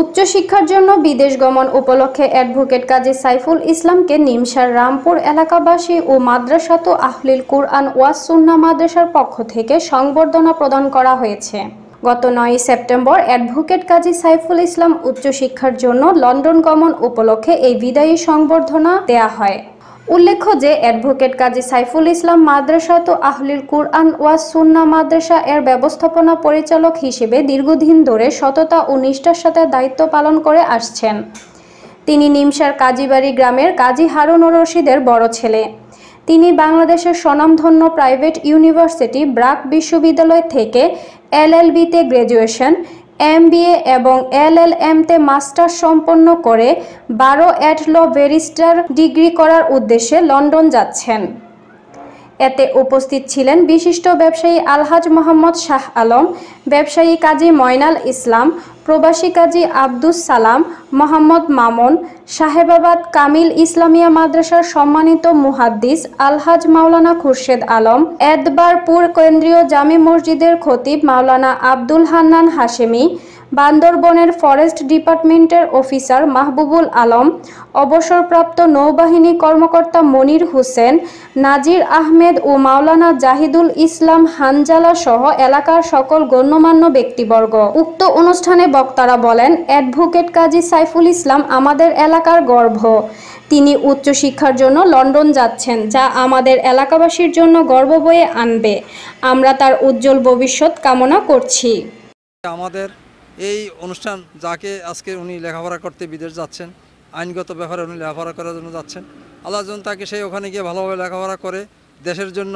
উচ্চশিক্ষার জন্য বিদেশ গমন উপলক্ষে অ্যাডভোকেট কাজী সাইফুল ইসলামকে নিমসার রামপুর এলাকাবাসী ও মাদ্রাসাতু আহলিল কুরআন ওয়াজ সুন্নাহ মাদ্রাসার পক্ষ থেকে সংবর্ধনা প্রদান করা হয়েছে। গত 9 সেপ্টেম্বর অ্যাডভোকেট কাজী সাইফুল ইসলাম উচ্চশিক্ষার জন্য লন্ডন গমন উপলক্ষে এই বিদায়ী সংবর্ধনা দেয়া হয়। উল্লেখ্য যে অ্যাডভোকেট কাজী সাইফুল ইসলাম মাদ্রাসাতু আহলিল কুরআন ওয়াজ সুন্নাহ মাদ্রাসা এর ব্যবস্থাপনা পরিচালক হিসেবে দীর্ঘদিন ধরে সততা ও নিষ্ঠার সাথে দায়িত্ব পালন করে আসছেন। তিনি নিমসার কাজীবাড়ি গ্রামের কাজী হারুনুর রশিদের বড় ছেলে। তিনি বাংলাদেশের স্বনামধন্য প্রাইভেট ইউনিভার্সিটি ব্রাক বিশ্ববিদ্যালয় থেকে LLB-তে গ্র্যাজুয়েশন, MBA এবং LLM-তে মাস্টার্স সম্পন্ন করে 12 অ্যাট ল ব্যারিস্টার ডিগ্রি করার উদ্দেশ্যে লন্ডন যাচ্ছেন। এতে উপস্থিত ছিলেন বিশিষ্ট ব্যবসায়ী আলহাজ মোহাম্মদ শাহ আলম, ব্যবসায়ী কাজী ময়নাল ইসলাম, প্রবাসী কাজী আব্দুস সালাম, মোহাম্মদ মামুন, সাহেবাবাদ কামিল ইসলামিয়া মাদ্রাসার সম্মানিত মুহাদ্দিস আলহাজ মাওলানা খুরশেদ আলম, এদবারপুর কেন্দ্রীয় জামে মসজিদের খতিব মাওলানা আব্দুল হান্নান হাশেমি, বান্দরবনের ফরেস্ট ডিপার্টমেন্টের অফিসার মাহবুবুল আলম, অবসরপ্রাপ্ত নৌবাহিনী কর্মকর্তা মনির হোসেন, নাজির আহমেদ ও মাওলানা জাহিদুল ইসলাম হানজালা সহ এলাকার সকল গণ্যমান্য ব্যক্তিবর্গ। উক্ত অনুষ্ঠানে বক্তারা বলেন, অ্যাডভোকেট কাজী সাইফুল ইসলাম আমাদের এলাকার গর্ব। তিনি উচ্চশিক্ষার জন্য লন্ডন যাচ্ছেন, যা আমাদের এলাকাবাসীর জন্য গর্ব বয়ে আনবে। আমরা তার উজ্জ্বল ভবিষ্যৎ কামনা করছি। আমাদের এই অনুষ্ঠান যাকে আজকে উনি লেখাপড়া করতে বিদেশ যাচ্ছেন, আইনগত ব্যাপারে উনি লেখাপড়া করার জন্য যাচ্ছেন, আল্লাহ যেন তাকে সেই ওখানে গিয়ে ভালোভাবে লেখাপড়া করে দেশের জন্য,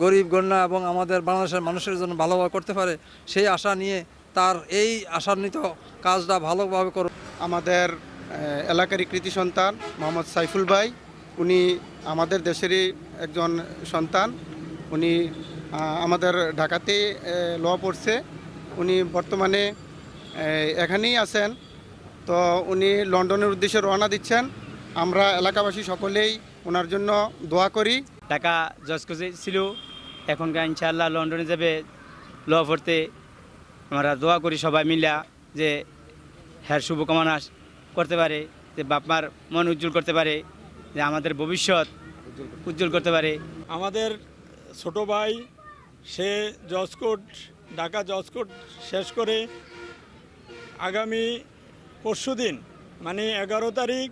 গরিব গণ্যা এবং আমাদের বাংলাদেশের মানুষের জন্য ভালোভাবে করতে পারে, সেই আশা নিয়ে তার এই আশান্বিত কাজটা ভালোভাবে করুন। আমাদের এলাকারই কৃতি সন্তান মোহাম্মদ সাইফুল ভাই, উনি আমাদের দেশেরই একজন সন্তান। উনি আমাদের ঢাকাতে ল পড়ছে। উনি বর্তমানে এখানেই আছেন। তো উনি লন্ডনের উদ্দেশ্যে রওনা দিচ্ছেন। আমরা এলাকাবাসী সকলেই ওনার জন্য দোয়া করি। ঢাকা জজ কোর্সে ছিল, এখনকার ইনশাআল্লাহ লন্ডনে যাবে ল পড়তে। আমরা দোয়া করি সবাই মিলা যে হ্যাঁ শুভকামনা করতে পারে, যে বাপমার মন উজ্জ্বল করতে পারে, যে আমাদের ভবিষ্যৎ উজ্জ্বল করতে পারে। আমাদের ছোট ভাই সে ঢাকা জজ কোর্ট শেষ করে আগামী পরশুদিন মানে 11 তারিখ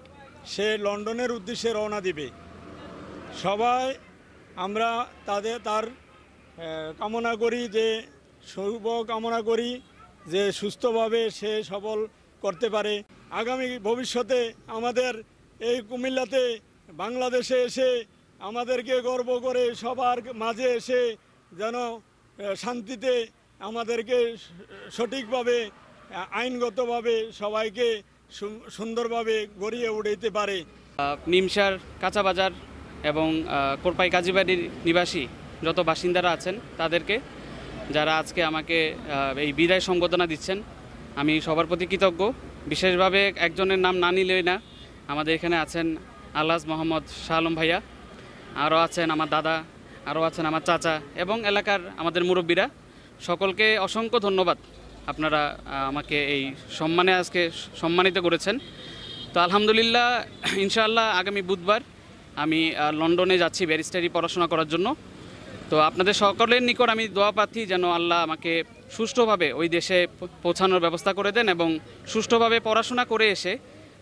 সে লন্ডনের উদ্দেশ্যে রওনা দিবে। সবাই আমরা তার কামনা করি, যে শুভ কামনা করি যে সুস্থভাবে সে সফল করতে পারে। আগামী ভবিষ্যতে আমাদের এই কুমিল্লাতে বাংলাদেশে এসে আমাদেরকে গর্ব করে সবার মাঝে এসে যেন শান্তিতে আমাদেরকে সঠিকভাবে আইনগতভাবে সবাইকে সুন্দরভাবে গড়িয়ে উঠাইতে পারে। নিমসার কাঁচা বাজার এবং কোরপাই কাজীবাড়ির নিবাসী যত বাসিন্দারা আছেন তাদেরকে, যারা আজকে আমাকে এই বিদায় সংবর্ধনা দিচ্ছেন, আমি সবার প্রতি কৃতজ্ঞ। বিশেষভাবে একজনের নাম না নিলেই না, আমাদের এখানে আছেন আলহাজ মোহাম্মদ শাহ আলম ভাইয়া, আরও আছেন আমার দাদা, আরও আছেন আমার চাচা এবং এলাকার আমাদের মুরব্বীরা। সকলকে অসংখ্য ধন্যবাদ, আপনারা আমাকে এই সম্মানে আজকে সম্মানিত করেছেন। তো আলহামদুলিল্লাহ, ইনশাআল্লাহ আগামী বুধবার আমি লন্ডনে যাচ্ছি ব্যারিস্টারি পড়াশোনা করার জন্য। তো আপনাদের সকলের নিকট আমি দোয়া প্রার্থী যেন আল্লাহ আমাকে সুষ্ঠুভাবে ওই দেশে পৌঁছানোর ব্যবস্থা করে দেন এবং সুষ্ঠুভাবে পড়াশোনা করে এসে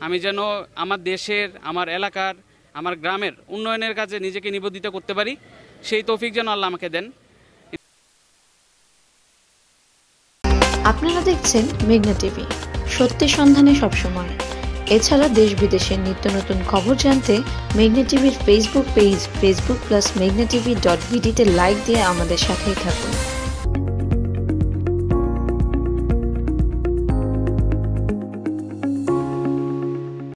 আমি যেন আমার দেশের, আমার এলাকার, আমার গ্রামের উন্নয়নের কাজে নিজেকে নিবেদিত করতে পারি, সেই তৌফিক যেন আল্লাহ আমাকে দেন। আপনারা দেখছেন মেঘনা টিভি, সত্যি সন্ধানে সবসময়। এছাড়া দেশ বিদেশের নিত্য নতুন খবর জানতে মেঘনা টিভির ফেসবুক পেজ facebook+meghna tv.bd তে লাইক দিয়ে আমাদের সাথেই থাকুন।